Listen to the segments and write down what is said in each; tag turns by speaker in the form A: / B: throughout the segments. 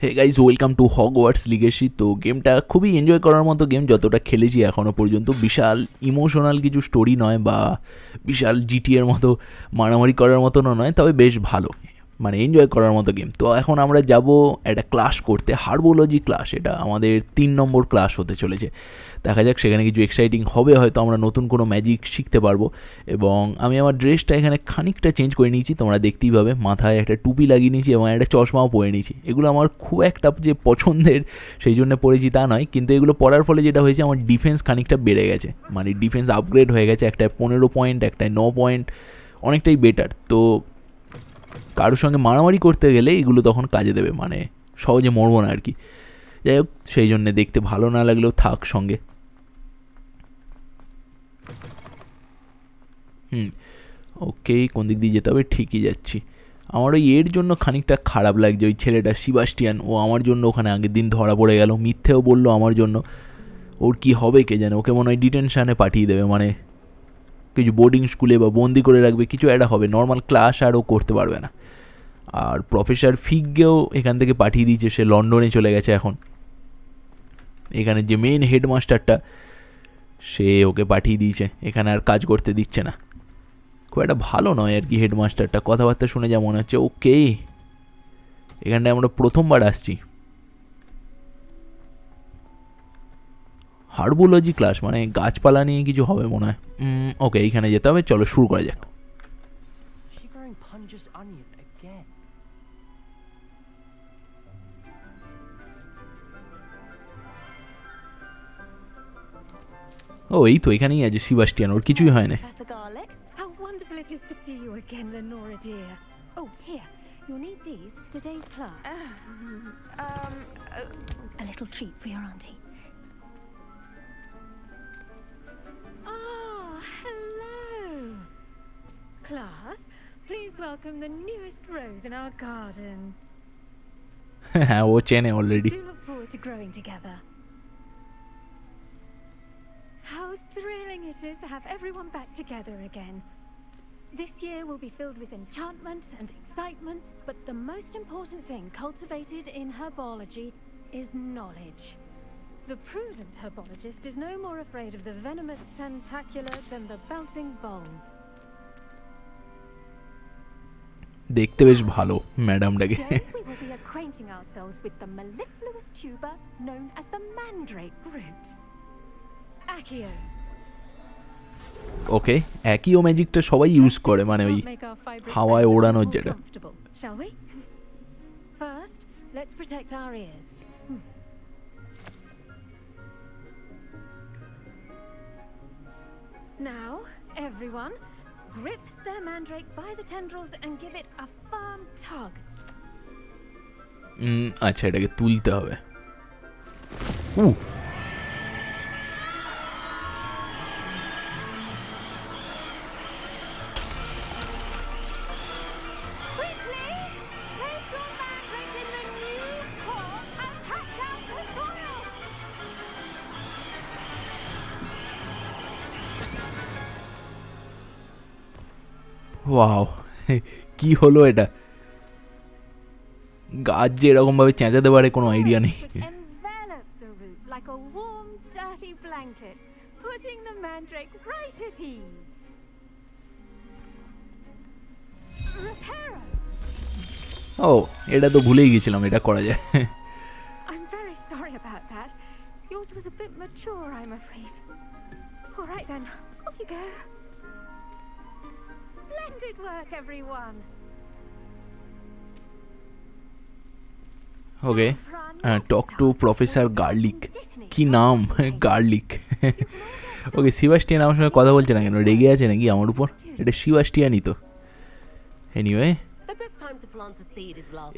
A: Hey guys, welcome to Hogwarts Legacy. তো গেমটা খুবই এনজয় করার মতো গেম, যতটা খেলেছি এখনও পর্যন্ত। বিশাল ইমোশনাল কিছু স্টোরি নয়, বা বিশাল জিটিএর মতো মারামারি করার মতনও নয়, তবে বেশ ভালো, মানে এনজয় করার মতো গেম। তো এখন আমরা যাব একটা ক্লাস করতে, হার্বোলজি ক্লাস। এটা আমাদের 3 নম্বর ক্লাস হতে চলেছে। দেখা যাক সেখানে কিছু এক্সাইটিং হবে, হয়তো আমরা নতুন কোনো ম্যাজিক শিখতে পারবো। এবং আমি আমার ড্রেসটা এখানে খানিকটা চেঞ্জ করে নিয়েছি, তোমরা দেখতেই পাবে। মাথায় একটা টুপি লাগিয়ে নিয়েছি এবং একটা চশমাও পরে নিয়েছি। এগুলো আমার খুব একটা যে পছন্দের সেই জন্য পরেছি তা নয়, কিন্তু এগুলো পরার ফলে যেটা হয়েছে, আমার ডিফেন্স খানিকটা বেড়ে গেছে, মানে ডিফেন্স আপগ্রেড হয়ে গেছে। একটায় 15 পয়েন্ট, একটায় 9 পয়েন্ট, অনেকটাই বেটার। তো কারোর সঙ্গে মারামারি করতে গেলে এগুলো তখন কাজে দেবে, মানে সহজে মরবো না আর কি। যাই হোক, সেই জন্যে দেখতে ভালো না লাগলেও থাক সঙ্গে। ওকে, কোন দিক দিয়ে যেতে হবে? ঠিকই যাচ্ছি। আমার ওই এর জন্য খানিকটা খারাপ লাগছে, ওই ছেলেটা সিবাস্টিয়ান, ও আমার জন্য ওখানে আগের দিন ধরা পড়ে গেল, মিথ্যেও বললো আমার জন্য। ওর কি হবে কে জানে, ওকে মনে হয় ডিটেনশানে পাঠিয়ে দেবে, মানে কিছু বোর্ডিং স্কুলে বা বন্দি করে রাখবে, কিছু একটা হবে। নর্মাল ক্লাস আর ও করতে পারবে না। আর প্রফেসর ফিগকেও এখান থেকে পাঠিয়ে দিয়েছে, সে লন্ডনে চলে গেছে এখন। এখানে যে মেন হেডমাস্টারটা, সে ওকে পাঠিয়ে দিয়েছে, এখানে আর কাজ করতে দিচ্ছে না। খুব একটা ভালো নয় আর কি হেডমাস্টারটা, কথাবার্তা শুনে যা মনে হচ্ছে। ওকে, এখানটায় আমরা প্রথমবার আসছি। হার্বোলজি ক্লাস মানে গাছপালা নিয়ে কিছু হবে মনে হয়। ওকে, এইখানে যেতে হবে, চলো শুরু করা যাক। ও এই তো এখানেই আছে সিবাস্টিয়ান, ওর কিছুই হয় না।
B: How wonderful it is to see you again, Lenora dear. Oh, here. You'll need these for today's class. A little treat for your auntie. Ah, hello. Class, please welcome the newest rose in our garden.
A: হ্যাঁ, ও চেনে already.
B: Do look forward to growing together. How thrilling it is to have everyone back together again. This year will be filled with enchantment and excitement, but the most important thing cultivated in herbology is knowledge. The prudent herbologist is no more afraid of the venomous tentacular than the bouncing bone.
A: দেখতে বেশ ভালো ম্যাডামটাকে।
B: Today we will be acquainting ourselves with the mellifluous tuber known as the mandrake root. Accio.
A: ওকে, একই ও ম্যাজিকটা সবাই use করে, মানে ওই হাওয়ায় ওড়ানোর যেটা।
B: Shall we? First, let's protect our ears. Now, everyone, grip their mandrake by the tendrils and give it a firm tug.
A: আচ্ছা, এটাকে তুলতে হবে। ওয়াও, কি হলো এটা? গাছ যে এরকম ভাবে চেঁচাতে পারে কোনো আইডিয়া নেই।
B: Envelop the root like a warm, dirty blanket, putting the mandrake right at ease. Reparo.
A: ও, এটা তো ভুলেই গেছিলাম, এটা করা যায়।
B: I'm very sorry about that. Yours was a bit mature, I'm afraid. All right then, off you go. Splendid work, everyone.
A: Okay, talk to professor garlic. কি নাম, garlic. ওকে, সিবাস্টিয়ান আমার সঙ্গে কথা বলছে না কেন? রেগে আছে নাকি আমার উপর? এটা সিবাস্টিয়ানই তো। এনিওয়ে,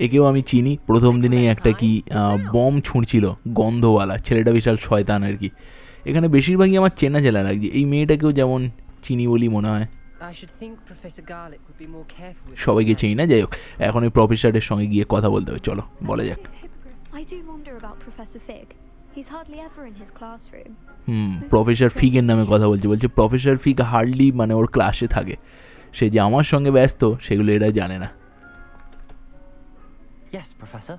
A: একেও আমি চিনি। প্রথম দিনেই একটা কি বম ছুঁড়ছিল গন্ধওয়ালা, ছেলেটা বিশাল শয়তান আর কি। এখানে বেশিরভাগই আমার চেনা চেনা লাগছে। এই মেয়েটাকেও যেমন চিনি বলি মনে হয়। সবাইকে চিনি না, যাই হোক, এখন ওই প্রফেসরের সঙ্গে গিয়ে কথা বলতে হবে। চলো বলা যাক। প্রফেসর ফিগের নামে কথা বলছে, বলছে প্রফেসর ফিগ হার্ডলি মানে ওর ক্লাসে থাকে। সে যে আমার সঙ্গে ব্যস্ত সেগুলো এরা জানে না।
C: Yes, Professor.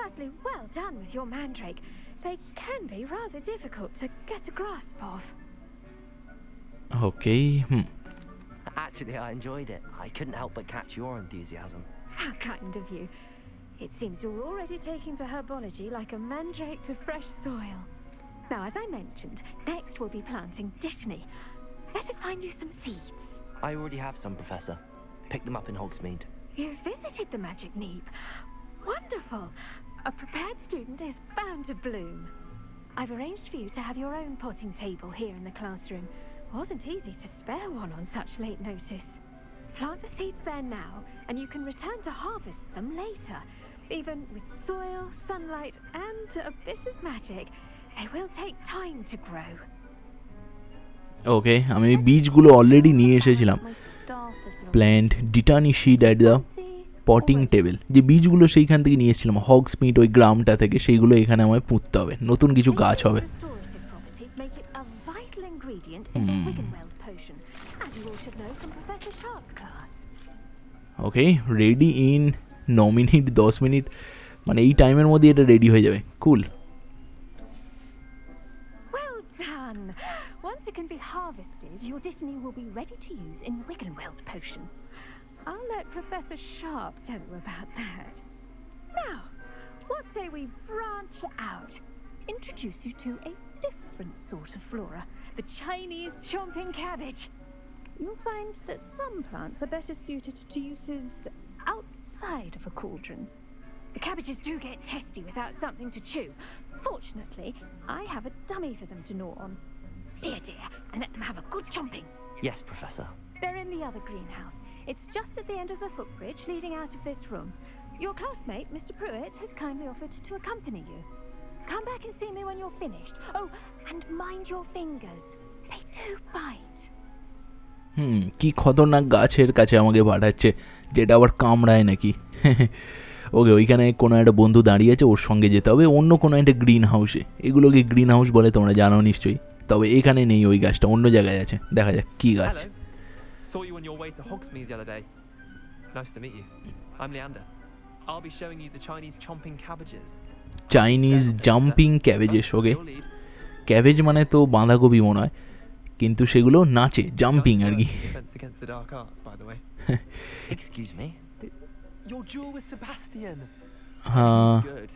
B: Firstly, well done with your mandrake. They can be rather difficult to get a grasp of.
A: Okay.
C: Actually, I enjoyed it. I couldn't help but catch your enthusiasm.
B: How kind of you. It seems you're already taking to herbology like a mandrake to fresh soil. Now, as I mentioned, next we'll be planting dittany. Let us find you some seeds.
C: I already have some, Professor. Pick them up in Hogsmeade.
B: You've visited the Magic Neep. Wonderful. A prepared student is bound to bloom. I've arranged for you to have your own potting table here in the classroom. Wasn't easy to spare one on such late notice. Plant the seeds there now, and you can return to harvest them later. Even with soil, sunlight, and a bit of magic, they will take time to grow.
A: ওকে, আমি এই বীজগুলো already নিয়ে এসেছিলাম। Plant dittany seed at the potting table, যে বীজগুলো সেইখান থেকে নিয়ে এসেছিলাম হগসমিড ওই গ্রামটা থেকে, সেইগুলো এখানে আমায় পুঁততে হবে, নতুন কিছু গাছ হবে। ওকে, রেডি ইন 9 মিনিট 10 মিনিট, মানে এই টাইমের মধ্যে এটা রেডি হয়ে যাবে। কুল।
B: Once it can be harvested, your dittany will be ready to use in Wiggenweld potion. I'll let Professor Sharp tell you about that. Now, what say we branch out? Introduce you to a different sort of flora, the Chinese chomping cabbage. You'll find that some plants are better suited to uses outside of a cauldron. The cabbages do get testy without something to chew. Fortunately, I have a dummy for them to gnaw on. Here, dear, and let them have a good chomping.
C: Yes, Professor.
B: They're in the other greenhouse. It's just at the end of the footbridge leading out of this room. Your classmate, Mr. Pruitt, has kindly offered to accompany you. Come back and see me when you're finished. Oh, and mind your fingers. They do bite.
A: কি খতরনাক গাছের কাছে আমাকে পাঠাচ্ছে, যেটা আবার কামড়ায় নাকি। ওকে, ওইখানে কোনো একটা বন্ধু দাঁড়িয়ে আছে, ওর সঙ্গে যেতে হবে অন্য কোনো একটা গ্রিন হাউসে। এগুলোকে গ্রিন হাউস বলে, তোমরা জানো নিশ্চয়ই। তবে এখানে নেই ওই গাছটা, অন্য জায়গায় আছে। দেখা যাক কি গাছ।
D: Saw you on your way to Hogsmeade the other day. Nice to meet you. I'm Leander. I'll be showing you the Chinese chomping cabbages.
A: Chinese jumping cabbages, okay. Cabbage মানে তো বাঁধাকপি মনে হয়, কিন্তু সেগুলো নাচে, জাম্পিং আর কি।
D: Defense against the dark arts, by the way.
C: Excuse me.
D: Your duel with Sebastian.
A: হ্যাঁ,
D: He's good.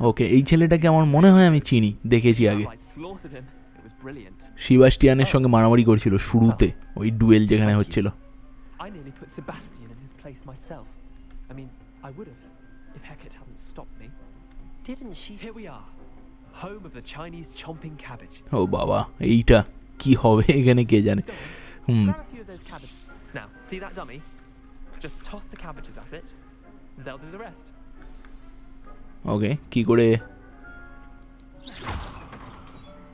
A: ওকে, এই ছেলেটাকে আমার মনে হয় আমি চিনি, দেখেছি আগে।
D: I slaughtered him. It was brilliant.
A: সেবাস্টিয়ানের সঙ্গে মারামারি করছিল শুরুতে, ওই ডুয়েল যেখানে হচ্ছিল।
D: I nearly put Sebastian in his place myself. I mean, I would have if Hecate hadn't stopped me.
C: Didn't she?
D: Here we are, home of the Chinese chomping cabbage.
A: ও বাবা, এইটা কি হবে এখানে কে জানে।
D: Grab a few of those cabbages. Now, see that dummy? Just toss the cabbages at it. They'll do the rest.
A: ওকে, কি করে?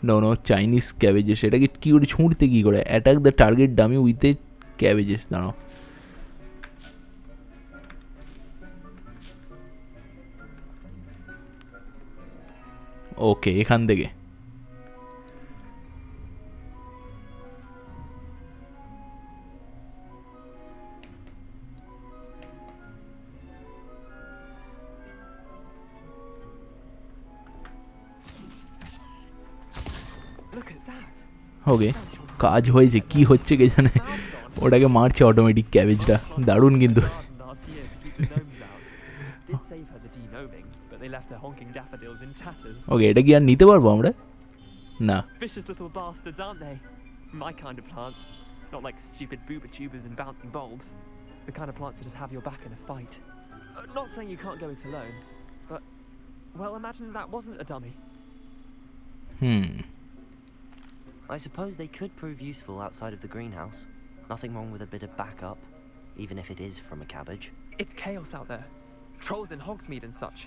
A: No Chinese ক্যাবেজেস, এটাকে কি করে ছুঁড়তে, কি করে? Attack the target dummy with a ক্যাবেজেস। দাঁড়াও, ওকে, এখান থেকে। ওকে, কাজ হয়েছে, কি হচ্ছে কে জানে। ওটাকে মারছে অটোমেটিক ক্যাবেজটা, দারুণ কিন্তু। ওকে, এটা কি আর নিতে পারবো আমরা? না।
D: Vicious little bastards, aren't they? My kind of plants. Not like stupid booba tubers and bouncing bulbs. The kind of plants that just have your back in a fight. Not saying you can't go it alone, but, well, imagine that wasn't a dummy.
C: I suppose they could prove useful outside of the greenhouse. Nothing wrong with a bit of backup, even if it is from a cabbage.
D: It's chaos out there. Trolls in Hogsmeade and such.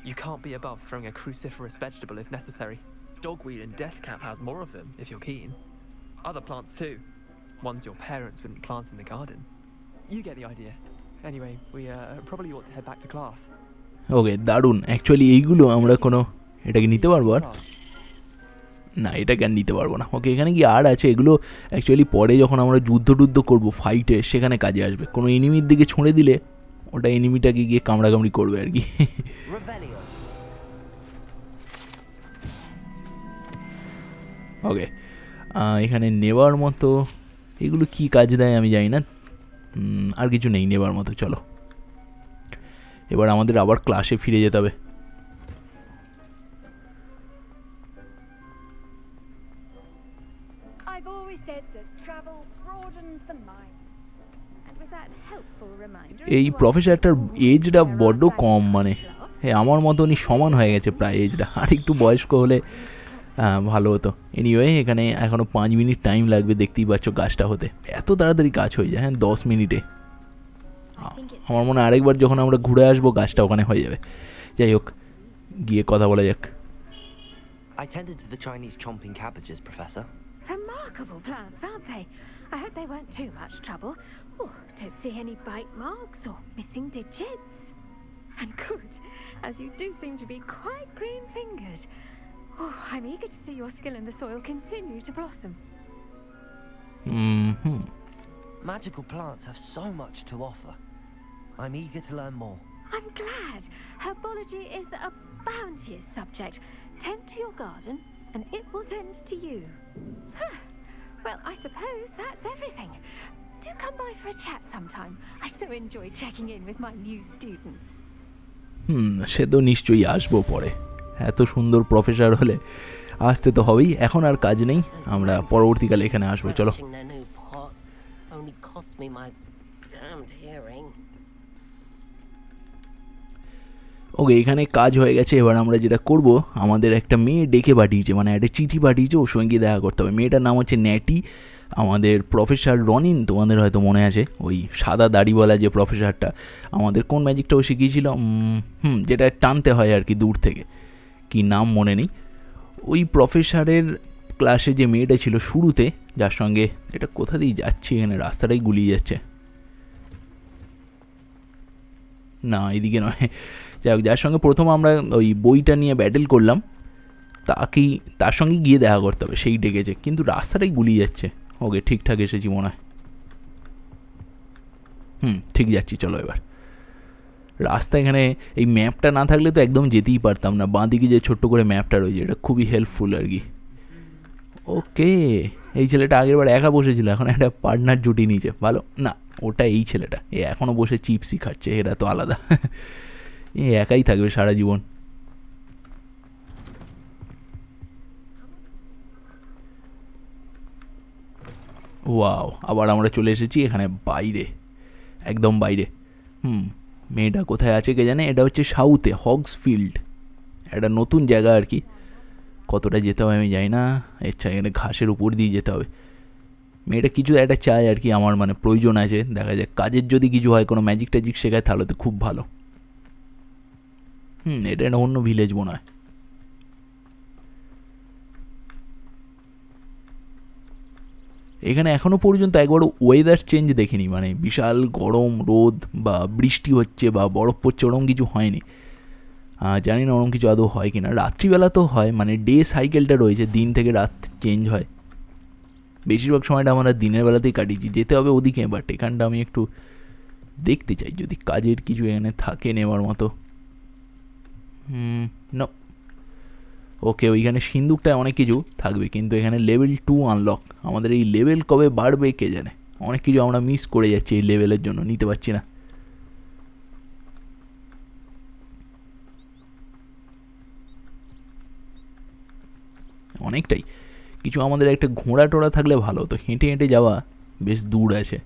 D: You can't be above throwing a cruciferous vegetable if necessary. Dogweed and deathcap has more of them, if you're keen. Other plants too. Ones your parents wouldn't plant in the garden. You get the idea. Anyway, we probably ought to head back to class.
A: ওকে, দারুণ। Actually এইগুলো আমরা কোনো, এটাকে নিতে পারবো আর না, এটাকে আর নিতে পারবো না। ওকে, এখানে কি আর আছে? এগুলো অ্যাকচুয়ালি পরে যখন আমরা যুদ্ধ করবো ফাইটে, সেখানে কাজে আসবে। কোনো এনিমির দিকে ছুঁড়ে দিলে ওটা এনিমিটাকে গিয়ে কামড়াকামড়ি করবে আর কি।
C: Revelio.
A: ওকে, এখানে নেওয়ার মতো এগুলো কি কাজ দেয় আমি জানি না। আর কিছু নেই নেবার মতো। চলো এবার আমাদের আবার ক্লাসে ফিরে যেতে হবে।
E: I've always said that travel broadens the mind.
B: And with that helpful reminder,
A: এই প্রফেসরটার এজটা বড্ড কম, মানে হ্যাঁ আমার মতনই সমান হয়ে গেছে প্রায় এজটা। আর একটু বয়স্ক হলে ভালো হতো। এনিওয়ে এখানে এখনও 5 মিনিট টাইম লাগবে, দেখতেই পাচ্ছ গাছটা হতে। এত তাড়াতাড়ি কাজ হয়ে যায়, হ্যাঁ 10 মিনিটে। আমার মনে হয় আরেকবার যখন আমরা ঘুরে আসবো গাছটা ওখানে হয়ে যাবে। যাই হোক, গিয়ে কথা বলা যাক।
C: I tended to the Chinese chomping cabbages, Professor.
B: remarkable plants, aren't they? I hope they weren't too much trouble. Oh, don't see any bite marks or missing digits. And good, as you do seem to be quite green-fingered. Oh, I'm eager to see your skill in the soil continue to blossom.
C: Magical plants have so much to offer. I'm eager to learn more.
B: I'm glad. Herbology is a bounteous subject. Tend to your garden, and it will tend to you. Huh. Well, I suppose that's everything. Do come by for a chat sometime. I so enjoy checking in with my new students.
A: সে তো নিশ্চয়ই আসবো পরে। এত সুন্দর professor হলে আসতে তো হবেই। এখন আর কাজ নেই, আমরা পরবর্তীকালে এখানে আসবো। চলো।
F: Their new pots only cost me my damned hearing.
A: ওকে, এখানে কাজ হয়ে গেছে। এবার আমরা যেটা করব, আমাদের একটা মেয়ে ডেকে পাঠিয়েছে, মানে একটা চিঠি পাঠিয়েছে, ওর সঙ্গে গিয়ে দেখা করতে হবে। মেয়েটার নাম হচ্ছে ন্যাটি। আমাদের প্রফেসর রনিন, তোমাদের হয়তো মনে আছে, ওই সাদা দাড়িওয়ালা যে প্রফেসরটা, আমাদের কোন ম্যাজিকটাও শিখিয়েছিল, যেটা টানতে হয় আর কি দূর থেকে, কি নাম মনে নেই। ওই প্রফেসরের ক্লাসে যে মেয়েটা ছিল শুরুতে, যার সঙ্গে, এটা কোথা দিয়ে যাচ্ছি, এখানে রাস্তাটাই গুলিয়ে যাচ্ছে, না এদিকে নয়, যাই হোক, যার সঙ্গে প্রথম আমরা ওই বইটা নিয়ে ব্যাটেল করলাম, তার সঙ্গে গিয়ে দেখা করতে হবে, সেই ডেকেছে, কিন্তু রাস্তাটাই গুলিয়ে যাচ্ছে। ওকে, ঠিকঠাক এসেছি মনে হয়। ঠিক যাচ্ছি। চলো এবার রাস্তা, এখানে এই ম্যাপটা না থাকলে তো একদম যেতেই পারতাম না। বাঁ দিকে যে ছোট্ট করে ম্যাপটা রয়েছে, এটা খুবই হেল্পফুল আর কি। ওকে, এই ছেলেটা আগের বার একা বসেছিল, এখন একটা পার্টনার জুটি নিয়েছে, ভালো না। ওটা এই ছেলেটা, এ এখনও বসে চিপসই খাচ্ছে, এরা তো আলাদা, এ একাই থাকবে সারা জীবন। ওয়াও, আবার আমরা চলে এসেছি এখানে বাইরে, একদম বাইরে। মেয়েটা কোথায় আছে কে জানে। এটা হচ্ছে সাউথে, হগসফিল্ড, একটা নতুন জায়গা আর কি। কতটা যেতে হবে আমি জানি না। আচ্ছা, এখানে ঘাসের উপর দিয়ে যেতে হবে। মেয়েটা কিছু একটা চায় আর কি, আমার মানে প্রয়োজন আছে। দেখা যাক, কাজের যদি কিছু হয়, কোনো ম্যাজিক ট্যাজিক শেখায়, তাহলে তো খুব ভালো। এটা একটা অন্য ভিলেজ মনে হয়। এখানে এখনও পর্যন্ত একবারও ওয়েদার চেঞ্জ দেখিনি, মানে বিশাল গরম, রোদ বা বৃষ্টি হচ্ছে বা বরফ পড়ছে, ওরকম কিছু হয়নি। জানি না ওরকম কিছু আদৌ হয় কি না। রাত্রিবেলা তো হয়, মানে ডে সাইকেলটা রয়েছে, দিন থেকে রাত চেঞ্জ হয়। বেশিরভাগ সময়টা আমরা দিনের বেলাতেই কাটিয়েছি। যেতে হবে ওদিকে, বাট এখানটা আমি একটু দেখতে চাই যদি কাজের কিছু এখানে থাকে নেওয়ার মতো। না, ওকে, ওইখানে সিন্দুকটায় অনেক কিছু থাকবে, কিন্তু এখানে লেভেল 2 আনলক। আমাদের এই লেভেল কবে বাড়বে কে জানে। অনেক কিছু আমরা মিস করে যাচ্ছি এই লেভেলের জন্য, নিতে পারছি না। অনেকটাই কিছু। আমাদের একটা ঘোড়া টোড়া থাকলে ভালো হতো, হেঁটে হেঁটে যাওয়া বেশ দূর আছে।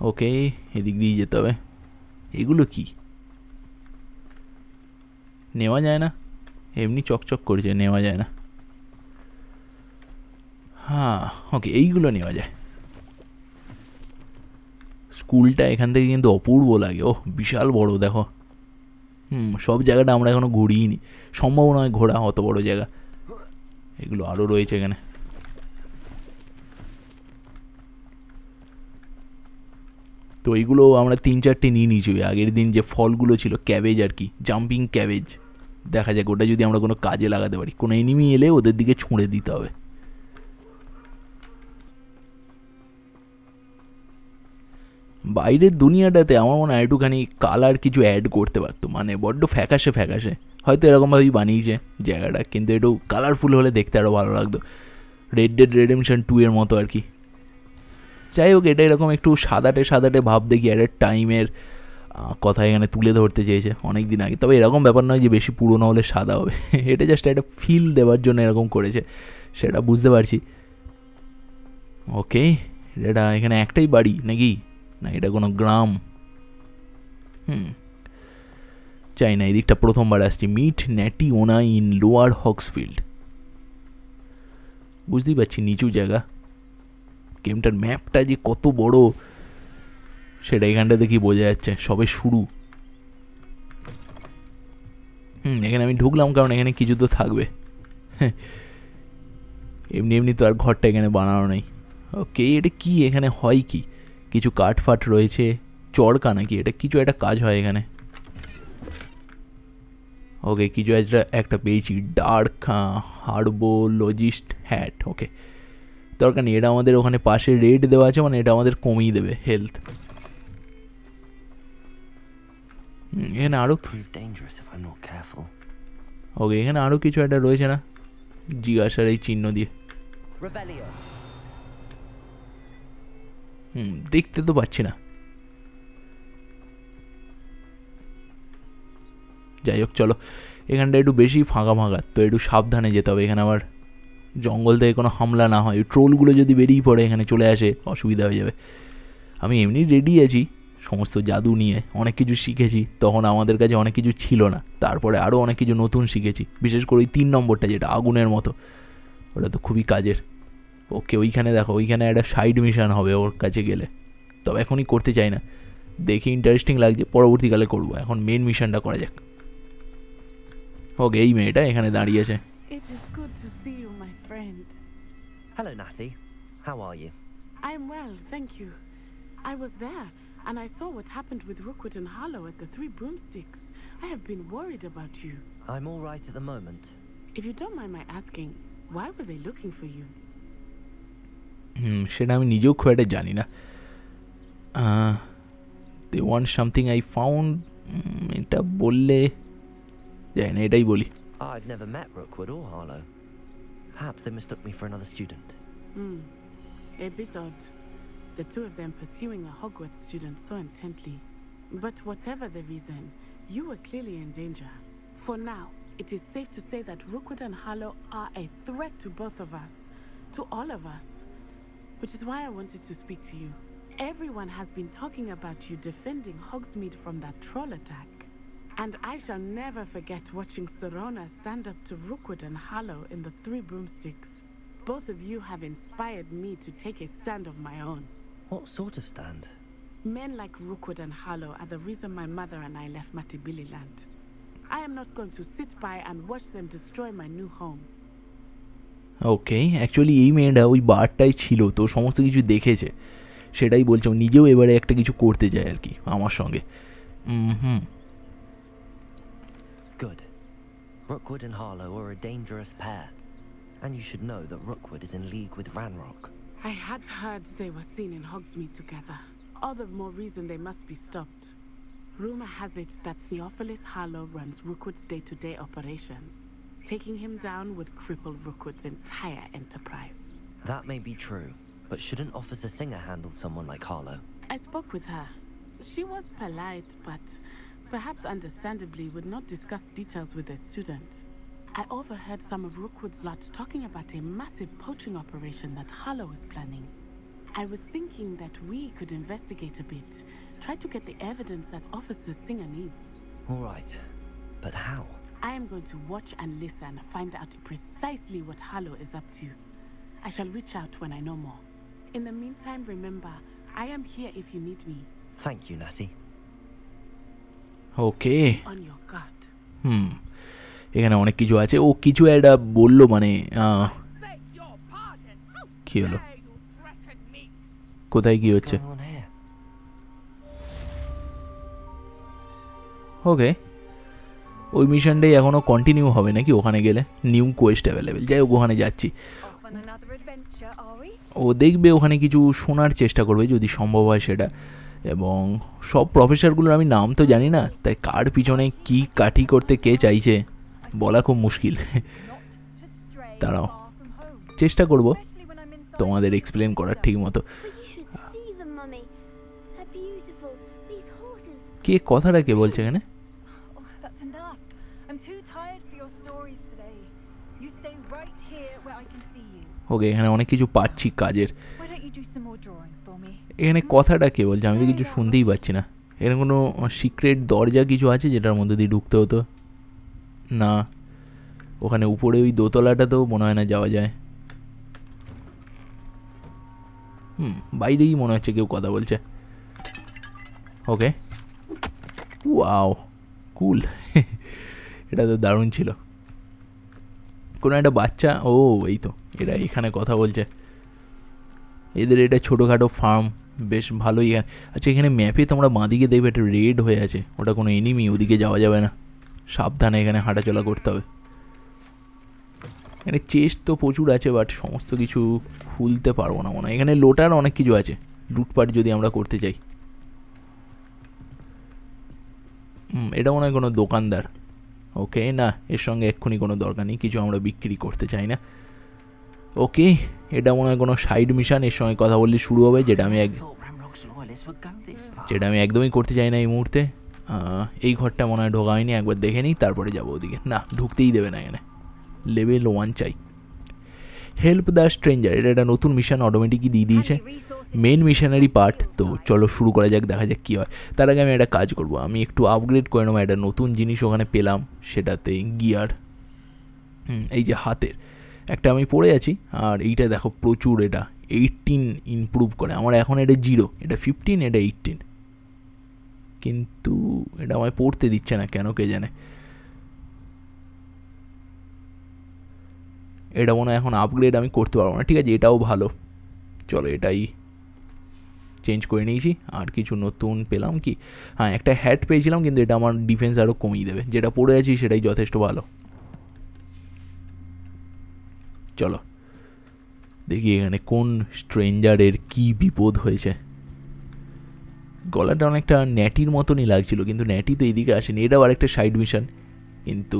A: ওকে, এদিক দিয়ে যেতে হবে। এগুলো কি নেওয়া যায় না? এমনি চকচক করেছে, নেওয়া যায় না। হ্যাঁ, ওকে, এইগুলো নেওয়া যায়। স্কুলটা এখান থেকে কিন্তু অপূর্ব লাগে। ওহ, বিশাল বড়, দেখো। সব জায়গাটা আমরা এখনো ঘুরিয়ে নি, সম্ভব নয় ঘোরা, অত বড় জায়গা। এগুলো আরও রয়েছে এখানে। তো এইগুলো আমরা 3-4টে নিয়ে নিয়েছি। ওই আগের দিন যে ফলগুলো ছিল, ক্যাবেজ আর কি, জাম্পিং ক্যাবেজ। দেখা যাক ওটা যদি আমরা কোনো কাজে লাগাতে পারি। কোনো এনিমি এলে ওদের দিকে ছুঁড়ে দিতে হবে। বাইরের দুনিয়াটাতে আমার মনে হয় একটুখানি কালার কিছু অ্যাড করতে পারতো, মানে বড্ড ফ্যাকাশে ফ্যাকাশে, হয়তো এরকমভাবেই বানিয়েছে জায়গাটা, কিন্তু একটু কালারফুল হলে দেখতে আরও ভালো লাগতো, রেড ডেড রেডেমশন 2 এর মতো আর কি। যাই হোক, এটা এরকম একটু সাদাটে সাদাটে ভাব দেখি একটা টাইমের কথা এখানে তুলে ধরতে চেয়েছে অনেক দিন আগে, তবে এরকম ব্যাপার নয় যে বেশি পুরনো হলে সাদা হবে, এটা জাস্ট একটা ফিল দেওয়ার জন্য এরকম করেছে, সেটা বুঝতে পারছি। ওকে, এটা এখানে একটাই বাড়ি নাকি, না এটা কোনো গ্রাম? চাই না, এদিকটা প্রথমবার আসছি। মিট ন্যাটি ওনা ইন লোয়ার হক্সফিল্ড। বুঝতেই পারছি নিচু জায়গা। গেমটার ম্যাপটা যে কত বড় সেটা এখানটা দেখি বোঝা যাচ্ছে, সবে শুরু। এখানে আমি ঢুকলাম কারণ এখানে কিছু তো থাকবে, এমনি এমনি তো আর ঘরটা এখানে বানানো নেই। ওকে, এটা কি এখানে হয় কি? কিছু কাঠ ফাট রয়েছে, চড়কা নাকি এটা? কিছু একটা কাজ হয় এখানে। ওকে, কিছু একটা পেয়েছি, ডার্ক হার্বোলজিস্ট হ্যাট। ওকে, দরকার নেই, এটা আমাদের ওখানে পাশে রেড দেওয়া আছে, মানে এটা আমাদের কমিয়ে দেবে হেলথ। এখানে আরও, ওকে এখানে আরও কিছু একটা রয়েছে না, জিজ্ঞাসার এই চিহ্ন দিয়ে। দেখতে তো পাচ্ছি না। যাই হোক, চলো, এখানটা একটু বেশি ফাঁকা ফাঁকা, তো একটু সাবধানে যেতে হবে। এখানে আবার জঙ্গল থেকে কোনো হামলা না হয়, ট্রোলগুলো যদি বেরিয়ে পড়ে এখানে চলে আসে, অসুবিধা হয়ে যাবে। আমি এমনি রেডি আছি সমস্ত জাদু নিয়ে, অনেক কিছু শিখেছি, তখন আমাদের কাছে অনেক কিছু ছিল না, তারপরে আরও অনেক কিছু নতুন শিখেছি, বিশেষ করে ওই 3 নম্বরটা যেটা আগুনের মতো, ওটা তো খুবই কাজের। ওকে, ওইখানে দেখো, ওইখানে একটা সাইড মিশন হবে ওর কাছে গেলে, তবে এখনই করতে চাই না, দেখি ইন্টারেস্টিং লাগছে, পরবর্তীকালে করবো, এখন মেন মিশনটা করা যাক। ওকে, এই মেয়েটা এখানে দাঁড়িয়ে আছে।
G: It is good to see you, my friend.
C: Hello, Natty. How are you?
G: I'm well, thank you. I was there, and I saw what happened with Rookwood and Harlow at the Three Broomsticks. I have been worried about you.
C: I'm all right at the moment.
G: If you don't mind my asking, why were they looking for you?
A: সেটা আমি নিজেও খুব একটা জানি না। They want something I found, এটা বললে জানি না, এটাই বলি।
C: I've never met Rookwood or Harlow. Perhaps they mistook me for another student.
G: A bit odd. The two of them pursuing a Hogwarts student so intently. But whatever the reason, you were clearly in danger. For now, it is safe to say that Rookwood and Harlow are a threat to both of us, to all of us. Which is why I wanted to speak to you. Everyone has been talking about you defending Hogsmeade from that troll attack. And I shall never forget watching Serona stand up to Rookwood and Harlow in the Three Broomsticks. Both of you have inspired me to take a stand of my own.
C: What sort of stand?
G: Men like Rookwood and Harlow are the reason my mother and I left Matibili land. I am not going to sit by and watch them destroy my new home.
A: Okay, actually এই মেয়েটা ওই বারটাই ছিল, তো সমস্ত কিছু দেখেছে, সেটাই বলছে, নিজেও এবারে একটা কিছু করতে চায় আর কি আমার সঙ্গে।
C: Good. Rookwood and Harlow are a dangerous pair. And you should know that Rookwood is in league with Ranrock.
G: I had heard they were seen in Hogsmeade together. All the more reason they must be stopped. Rumor has it that Theophilus Harlow runs Rookwood's day-to-day operations. Taking him down would cripple Rookwood's entire enterprise.
C: That may be true, but shouldn't Officer Singer handle someone like Harlow?
G: I spoke with her. She was polite, but perhaps understandably would not discuss details with a student. I overheard some of Rookwood's lot talking about a massive poaching operation that Harlow is planning. I was thinking that we could investigate a bit, try to get the evidence that Officer Singer needs.
C: All right, but how?
G: I am going to watch and listen, find out precisely what Harlow is up to. I shall reach out when I know more. In the meantime, remember, I am here if you need me.
C: Thank you, Natty.
A: Okay,
G: On your guard.
A: এখানে অনেক কিছু আছে। ও কিছু একটা বললো, মানে কি হলো, কোথায় কি হচ্ছে?
C: What's going on here?
A: ওকে, ওই মিশনটাই এখনও কন্টিনিউ হবে নাকি ওখানে গেলে? নিউ কোয়েস্ট অ্যাভেলেবেল, যাই হোক ওখানে যাচ্ছি।
E: Off on another adventure, are we?
A: ও দেখবে ওখানে কিছু শোনার চেষ্টা করবে যদি সম্ভব হয় সেটা, এবং সব প্রফেসরগুলোর আমি নাম তো জানি না, তাই কার পিছনে কি কাঠি করতে কে চাইছে বলা খুব মুশকিল। দাঁড়াও, চেষ্টা করব তোমাদের এক্সপ্লেন করার ঠিক মতো। কে কথাটা কে বলছে এখানে? ওকে, এখানে অনেক কিছু পাচ্ছি কাজের। এখানে কথাটা কে বলছে? আমি তো কিছু শুনতেই পাচ্ছি না। এখানে কোনো সিক্রেট দরজা কিছু আছে যেটার মধ্যে দিয়ে ঢুকতে হতো? না, ওখানে উপরে ওই দোতলাটাতেও মনে হয় না যাওয়া যায়। বাইরেই মনে হচ্ছে কেউ কথা বলছে। ওকে, ওয়াও, কুল। এটা তো দারুণ ছিল। কোনো একটা বাচ্চা, ও এই তো এরা এখানে কথা বলছে। এদের এটা ছোটোখাটো ফার্ম, বেশ ভালোই। আচ্ছা, এখানে ম্যাপে তোমরা বাঁদিকে দেখবে একটা রেড হয়ে আছে, ওটা কোনো এনিমি, ওদিকে যাওয়া যাবে না, সাবধানে এখানে হাঁটাচলা করতে হবে। এখানে চেস্ট তো প্রচুর আছে, বাট সমস্ত কিছু খুলতে পারবো না মনে হয়। এখানে লোটার অনেক কিছু আছে, লুটপাট যদি আমরা করতে চাই। এটা মনে হয় কোনো দোকানদার। ওকে, না, এর সঙ্গে এক্ষুনি কোনো দরকার নেই, কিছু আমরা বিক্রি করতে চাই না। ওকে, এটা মনে হয় কোনো সাইড মিশন, এর সঙ্গে কথা বললে শুরু হবে, যেটা আমি একদমই করতে চাই না এই মুহূর্তে। এই ঘরটা মনে হয় ঢোকা হয়নি, একবার দেখে নিই তারপরে যাবো ওদিকে। না, ঢুকতেই দেবে না এখানে, লেভেল 1 চাই। হেল্প দ্য স্ট্রেঞ্জার, এটা একটা নতুন মিশন অটোমেটিকই দিয়ে দিয়েছে, মেন মিশনারি পার্ট। তো চলো শুরু করা যাক, দেখা যাক কী হয়। তার আগে আমি একটা কাজ করব, আমি একটু আপগ্রেড করে নেবো। একটা নতুন জিনিস ওখানে পেলাম, সেটাতে গিয়ার, এই যে হাতের একটা আমি পড়ে আছি। আর এইটা দেখো প্রচুর, এটা 18 ইমপ্রুভ করে। আমার এখন এটা 0, এটা 15, এটা 18, কিন্তু এটা আমায় পড়তে দিচ্ছে না কেন কে জানে। এটা মনে হয় এখন আপগ্রেড আমি করতে পারবো না। ঠিক আছে, এটাও ভালো, চলো এটাই চেঞ্জ করে নিয়েছি। আর কিছু নতুন পেলাম কি? হ্যাঁ, একটা হ্যাট পেয়েছিলাম, কিন্তু এটা আমার ডিফেন্স আরও কমিয়ে দেবে। যেটা পড়ে আছি সেটাই যথেষ্ট ভালো। চলো দেখি এখানে কোন স্ট্রেঞ্জারের কি বিপদ হয়েছে। গলাটা অনেকটা ন্যাটির মতনই লাগছিল, কিন্তু ন্যাটি তো এইদিকে আসেনি। এটাও আরেকটা সাইড মিশন, কিন্তু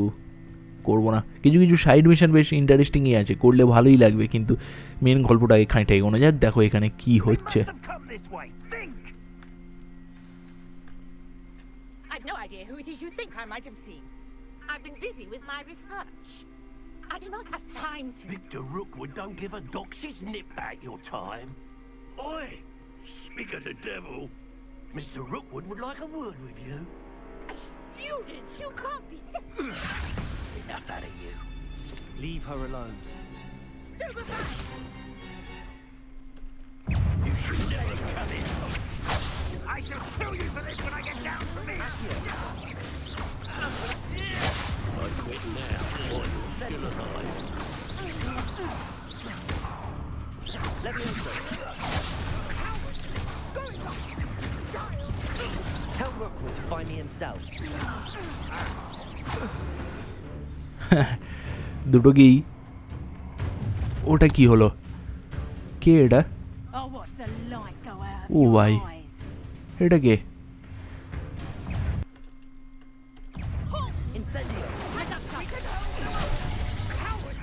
A: করবো না। কিছু কিছু সাইড মিশন বেশ ইন্টারেস্টিংই আছে, করলে ভালোই লাগবে, কিন্তু মেন গল্পটাকে খানিকটা এগোনো যাক। দেখো এখানে কি হচ্ছে।
H: I've no idea who it is you think I might have seen. I've been busy with my research. I do not have time to...
I: Victor Rookwood don't give a dox's nip back your time. Oi! Speak of the devil. Mr. Rookwood would like a word with you.
H: A student? You can't be...
I: Enough out of you.
C: Leave her alone.
H: Stupefy!
I: You should never have come in. I shall kill you for this when I get down from here. I quit now, or you're still alive.
C: Let me answer. Tell Rookwood to find me himself.
A: দুটো কি? ওটা কি হলো? কে এটা?
B: Oh, watch the light go out of
A: O
B: your
A: ভাই,
B: eyes.
A: এটা কে?
C: Incendio!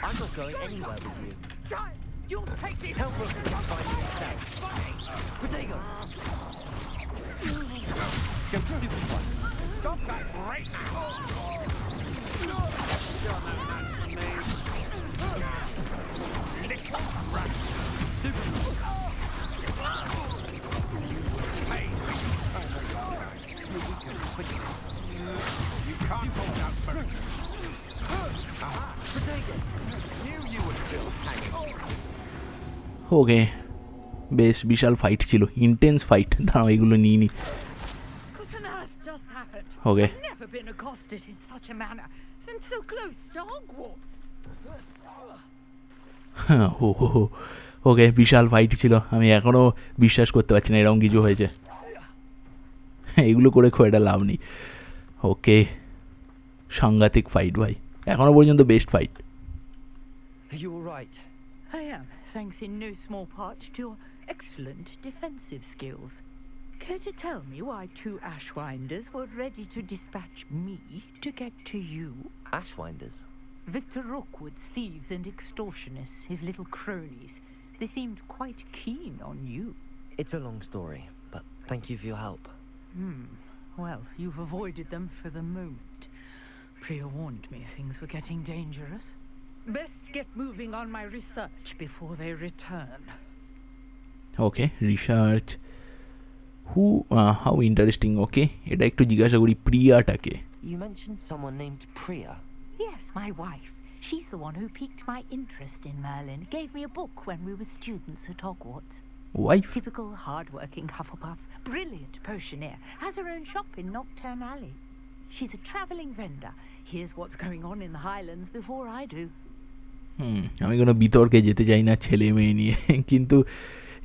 C: I'm not going anywhere with you.
H: You'll take this...
C: Tell Rookwood to find me himself. Protego! Go stupid one.
I: Stop that right now. Lick up, rat.
C: Stupid.
I: You can't hold out for it.
C: Protego!
I: Knew you were still hanging.
A: ওকে, বেশ বিশাল fight ছিল, intense fight. দাঁড়াও এগুলো নিয়ে নি।
H: What on earth just happened?
A: Okay,
H: I've never been accosted in such a manner, and so close to Hogwarts.
A: Okay, বিশাল fight ছিল। আমি এখনও বিশ্বাস করতে পারছি না এরকম কিছু হয়েছে। এগুলো করে খুব একটা লাভ নেই। ওকে, সাংঘাতিক ফাইট ভাই, এখনও পর্যন্ত best fight.
C: Are you alright?
H: I am, thanks in no small part to your excellent defensive skills.
J: Care to tell me why 2 Ashwinders were ready to dispatch me to get to you?
C: Ashwinders?
J: Victor Rookwood's thieves and extortionists, his little cronies. They seemed quite keen on you.
C: It's a long story, but thank you for your help.
J: Well, you've avoided them for the moment. Priya warned me things were getting dangerous. Best get moving on my research before they return.
A: Okay research how interesting. Okay এটা একটু জিজ্ঞাসা করি প্রিয়াটাকে।
C: You mentioned someone named Priya.
J: Yes, my wife. She's the one who piqued my interest in Merlin. Gave me a book when we were students at Hogwarts.
A: Wife?
J: Typical hard-working Hufflepuff. Brilliant potioneer. Has her own shop in Nocturne Alley. She's a travelling vendor. Hears what's going on in the Highlands before I do.
A: আমি কোনো বিতর্কে যেতে চাই না ছেলে মেয়ে নিয়ে, কিন্তু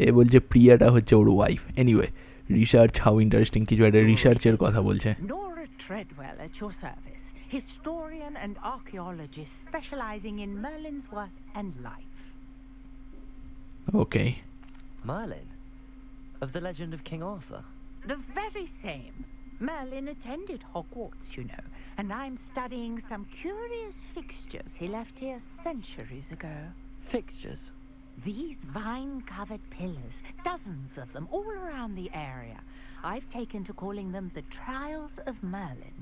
A: এ বলছে প্রিয়াটা হচ্ছে ওর wife. Anyway research how interesting, কিছু একটা রিসার্চের কথা বলছে।
J: Nora Treadwell at your service, historian and archaeologist specializing in Merlin's work and life.
A: Okay
C: Merlin? Of the legend of King Arthur?
J: The very same. Merlin attended Hogwarts, you know, and I'm studying some curious fixtures he left here centuries ago.
C: Fixtures?
J: These vine-covered pillars, dozens of them all around the area. I've taken to calling them the Trials of Merlin.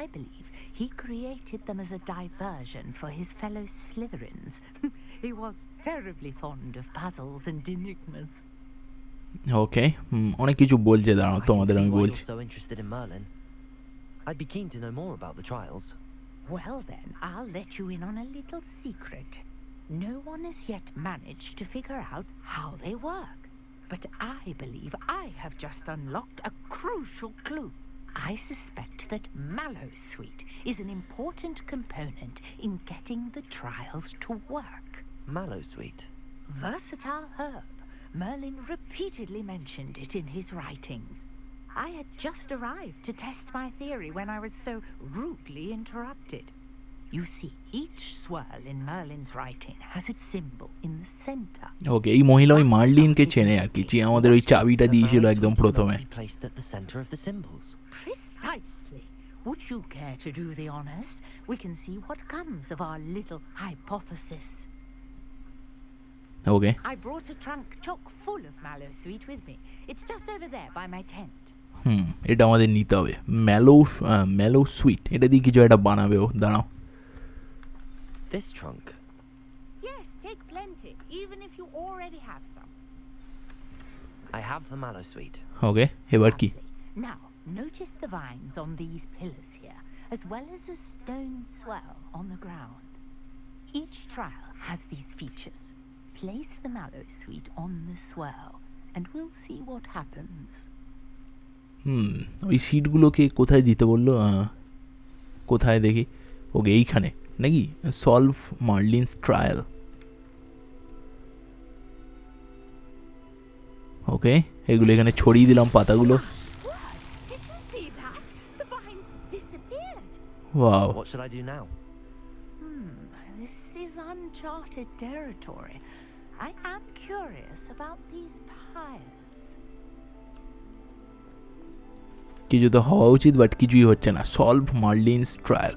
J: I believe he created them as a diversion for his fellow Slytherins. He was terribly fond of puzzles and enigmas.
A: ওকে অনেক কিছু বলছে, দাঁড়াও তোমাদের আমি বলছি।
C: So interested in Merlin. I'd be keen to know more about the trials.
J: Well then, I'll let you in on a little secret. No one has yet managed to figure out how they work. But I believe I have just unlocked a crucial clue. I suspect that Mallowsweet is an important component in getting the trials to work.
C: Mallowsweet?
J: Versatile herb. Merlin repeatedly mentioned it in his writings. I had just arrived to test my theory when I was so rudely interrupted. You see, each swirl in Merlin's writing has its symbol in the center.
A: ওকে এই মহিলা ওই মার্লিনকে চেনে আর কি, যে আমাদের ওই চাবিটা দিয়েছিল একদম প্রথমে।
C: Placed at the center of the symbols.
J: Precisely. Would you care to do the honors? We can see what comes of our little hypothesis.
A: Okay
J: I brought a trunk chock full of Mallowsweet with me. It's just over there by my tent.
A: এটা আমাদের নিতে হবে। Mallow sweet, এটা দিয়ে কিছু একটা বানাবে ও, দাঁড়াও।
C: This trunk?
J: Yes, take plenty, even if you already have some.
C: I have the Mallowsweet.
A: ওকে এবার কি?
J: Now, notice the vines on these pillars here, as well as a stone swell on the ground. Each trial has these features. Place the Mallowsweet on the swell, and we'll see what happens.
A: ওই সিটগুলোকে কোথায় দিতে বললো? কোথায় দেখি? ওকে এইখানে নাকি? Solve মার্লিনস trial. ওকে এগুলো এখানে ছড়িয়ে দিলাম পাতাগুলো। Wow.
C: What should I do now?
J: This is uncharted territory. I am curious about these pyres.
A: কিছু তো হওয়া উচিত, বাট কিছুই হচ্ছে না। সলভ মার্লিনস ট্রায়াল,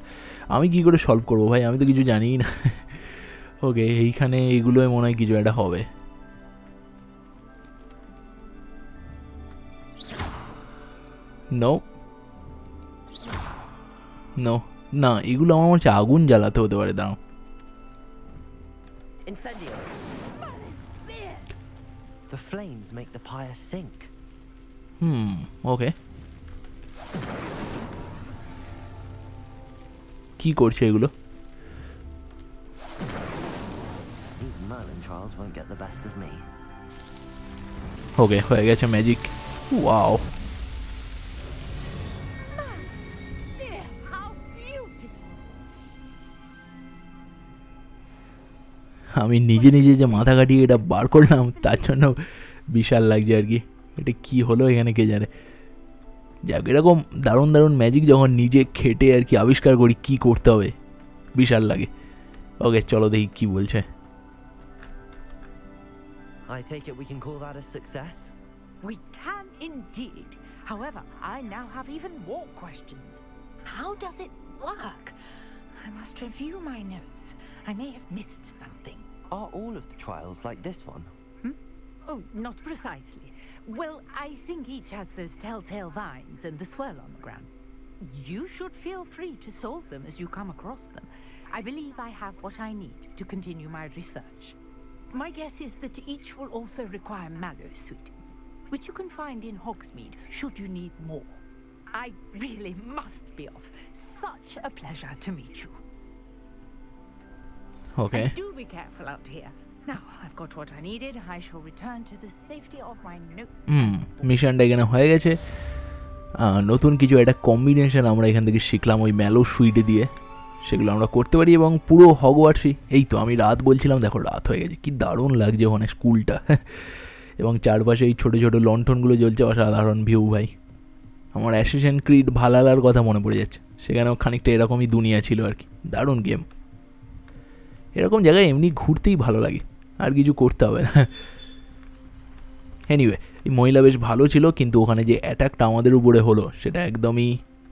A: আমি কি করে সলভ করবো ভাই? আমি তো কিছু জানিই না। ওকে এইখানে এগুলোই মনে হয় কিছু একটা হবে। নো নো না, এগুলো আমার মনে হচ্ছে আগুন জ্বালাতে হতে পারে। দাঁড়াও,
C: Incendio. The flames make the pyre sink.
A: ওকে কি করছে এগুলো?
C: These Merlin trials won't get the best of me.
A: ওকে হয়ে গেছে ম্যাজিক। ওয়াও, আমি নিজে নিজে যে মাথা কাটিয়ে এটা বার করলাম, তার জন্য বিশাল লাগছে আর কি। এটা কি হলো এখানে কে জানে। যাক, এরকম দারুণ দারুণ ম্যাজিক যখন নিজে খেটে আর কি আবিষ্কার করি কি করতে হবে, বিশাল লাগে। ওকে চলো দেখি কি বলছে।
C: I take it we can call that a success?
J: We can indeed. However, I now have even more questions. How does it work? I must review my notes. I may have missed something.
C: Are all of the trials like this one?
J: Oh, not precisely. Well, I think each has those telltale vines and the swirl on the ground. You should feel free to solve them as you come across them. I believe I have what I need to continue my research. My guess is that each will also require mallowsweet, which you can find in Hogsmeade should you need more. I really must be off. Such a pleasure to meet you.
A: Okay.
J: And do be careful out here. Now, I've got what I needed. I shall return to the safety of my notes.
A: মিশনটা এখানে হয়ে গেছে। নতুন কিছু একটা combination আমরা এখান থেকে শিখলাম ওই ম্যালো সুইট দিয়ে, সেগুলো আমরা করতে পারি এবং পুরো হগওয়ার্টসই। এই তো আমি রাত বলছিলাম, দেখো রাত হয়ে গেছে, কি দারুণ লাগছে ওখানে স্কুলটা এবং চারপাশে এই ছোটো ছোটো লণ্ঠনগুলো জ্বলছে, অসাধারণ ভিউ ভাই। আমার অ্যাসেসিন ক্রিড ভালালার কথা মনে পড়ে যাচ্ছে, সেখানেও খানিকটা এরকমই দুনিয়া ছিল আর কি, দারুণ গেম। এরকম জায়গায় এমনি ঘুরতেই ভালো লাগে, আর কিছু করতে হবে না। এনিওয়ে, এই মহিলা বেশ ভালো ছিল, কিন্তু ওখানে যে অ্যাটাকটা আমাদের উপরে হলো সেটা একদমই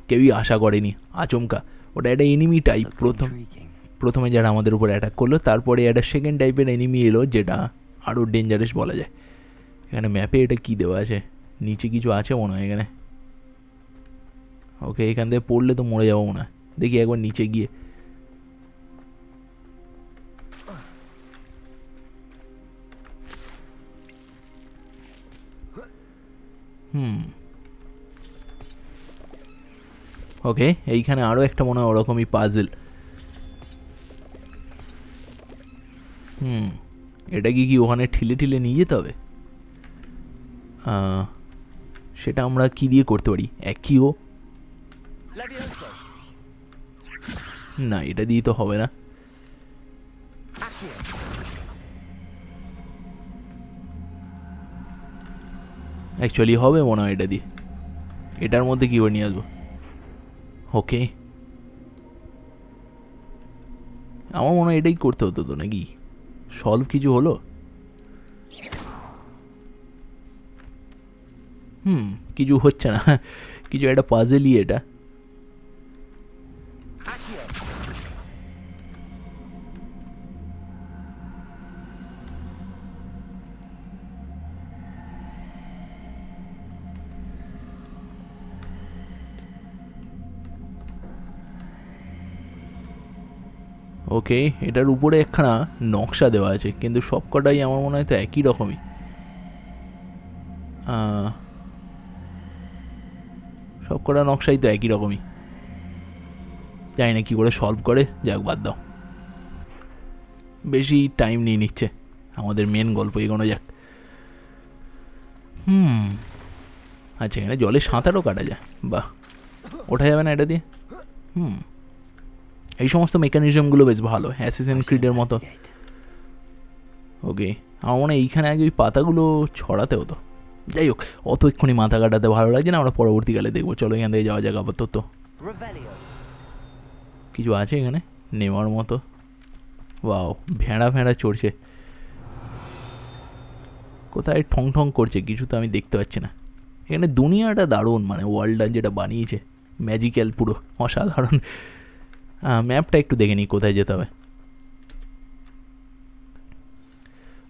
A: কেউই আশা করেনি, আচমকা। ওটা একটা এনিমি টাইপ, প্রথমে যারা আমাদের উপরে অ্যাটাক করলো, তারপরে একটা সেকেন্ড টাইপের এনিমি এলো যেটা আরও ডেঞ্জারাস বলা যায়। এখানে ম্যাপে এটা কী দেওয়া আছে, নিচে কিছু আছে মনে হয় এখানে। ওকে, এখান থেকে পড়লে তো মরে যাবো মনে হয়, দেখি একবার নিচে গিয়ে। ওকে, এইখানে আরও একটা মনে হয় ওরকমই পাজেল। এটা কি ওখানে ঠিলে ঠিলে নিয়ে যেতে হবে? সেটা আমরা কি দিয়ে করতে পারি? একইও না, এটা দিয়ে তো হবে না। অ্যাকচুয়ালি হবে মনে হয় এটা দিয়ে, এটার মধ্যে কী করে নিয়ে আসবো? ওকে, আমার মনে হয় এটাই করতে হতো তো নাকি? সলভ কিছু হলো? কিছু হচ্ছে না, কিছু একটা পাজেলই এটা। ওকে, এটার উপরে একখানা নকশা দেওয়া আছে, কিন্তু সবকটাই আমার মনে হয় তো একই রকমই। সবকটা নকশাই তো একই রকমই, জানি না কী করে সলভ করে, যাক বাদ দাও, বেশি টাইম নিয়ে নিচ্ছে, আমাদের মেন গল্প এগোনো যাক। আচ্ছা, এখানে জলে সাঁতারও কাটা যায়, বাহ, ওঠা যাবে না এটা দিয়ে? এই সমস্ত মেকানিজমগুলো বেশ ভালো, অ্যাসেসিন ক্রিডের মতো। ওকে, আমার মনে হয় এইখানে আগে ওই পাতাগুলো ছড়াতে হতো। যাই হোক, অত এক্ষুনি মাথা কাটাতে ভালো লাগছে না, আমরা পরবর্তীকালে দেখবো। চলো এখান থেকে যাওয়া যাক আপাতত। কিছু আছে এখানে নেওয়ার মতো? ওয়াও, ভেড়া ভেড়া চড়ছে, কোথায় ঠং ঠং করছে, কিছু তো আমি দেখতে পাচ্ছি না। এখানে দুনিয়াটা দারুণ, মানে ওয়ার্ল্ডটা যেটা বানিয়েছে ম্যাজিক্যাল, পুরো অসাধারণ। ম্যাপটা একটু দেখে নিই কোথায় যেতে হবে।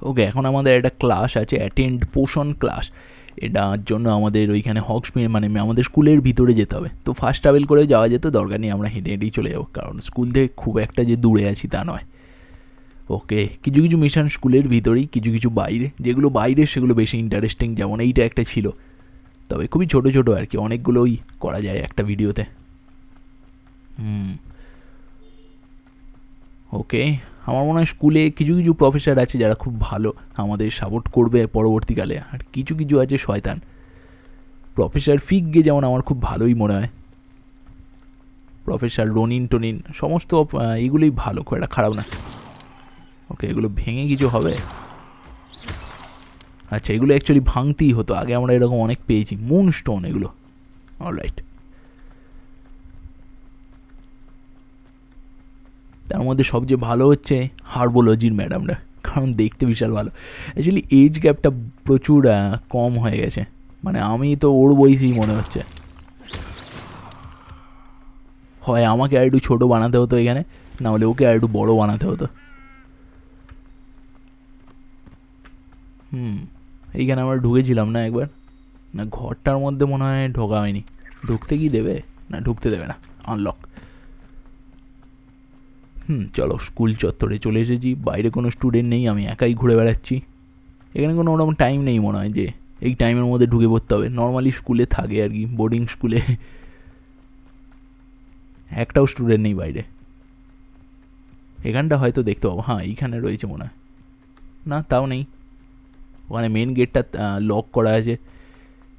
A: ওকে, এখন আমাদের একটা ক্লাস আছে, অ্যাটেন্ড পোষণ ক্লাস। এটার জন্য আমাদের ওইখানে হগসমিড মানে আমাদের স্কুলের ভিতরে যেতে হবে। তো ফার্স্ট ট্রাভেল করে যাওয়া যেত, দরকার নেই, আমরা হেঁটে হেঁটেই চলে যাবো, কারণ স্কুল থেকে খুব একটা যে দূরে আছি তা নয়। ওকে, কিছু কিছু মিশন স্কুলের ভিতরেই, কিছু কিছু বাইরে। যেগুলো বাইরে সেগুলো বেশি ইন্টারেস্টিং, যেমন এইটা একটা ছিল, তবে খুবই ছোটো ছোটো আর কি, অনেকগুলোই করা যায় একটা ভিডিওতে। ওকে, আমার মনে হয় স্কুলে কিছু কিছু প্রফেসর আছে যারা খুব ভালো, আমাদের সাপোর্ট করবে পরবর্তীকালে, আর কিছু কিছু আছে শয়তান। প্রফেসর ফিগকে যেমন আমার খুব ভালোই মনে হয়, প্রফেসর রনিন টনিন সমস্ত এগুলোই ভালো, খুব একটা খারাপ না। ওকে, এগুলো ভেঙে কিছু হবে? আচ্ছা, এগুলো অ্যাকচুয়ালি ভাঙতেই হতো, আগে আমরা এরকম অনেক পেয়েছি, মুন স্টোন এগুলো। অলরাইট, তার মধ্যে সবচেয়ে ভালো হচ্ছে হার্বোলজির ম্যাডামরা, কারণ দেখতে বিশাল ভালো। অ্যাকচুয়ালি এজ গ্যাপটা প্রচুর কম হয়ে গেছে, মানে আমি তো ওর বয়সই মনে হচ্ছে। হয় আমাকে আর একটু ছোটো বানাতে হতো এখানে, না হলে ওকে আর একটু বড়ো বানাতে হতো। এইখানে আমরা ঢুকেছিলাম না একবার, না ঘরটার মধ্যে মনে হয় ঢোকা হয়নি। ঢুকতে কি দেবে? না ঢুকতে দেবে না, আনলক। চলো স্কুল চত্বরে চলে এসেছি। বাইরে কোনো স্টুডেন্ট নেই, আমি একাই ঘুরে বেড়াচ্ছি। এখানে কোনো ওরকম টাইম নেই মনে হয় যে এই টাইমের মধ্যে ঢুকে পড়তে হবে। নর্মালি স্কুলে থাকে আর কি, বোর্ডিং স্কুলে একটাও স্টুডেন্ট নেই বাইরে। এখানটা হয়তো দেখতে পাবো, হ্যাঁ এইখানে রয়েছে মনে হয়। না তাও নেই, ওখানে মেন গেটটা লক করা আছে।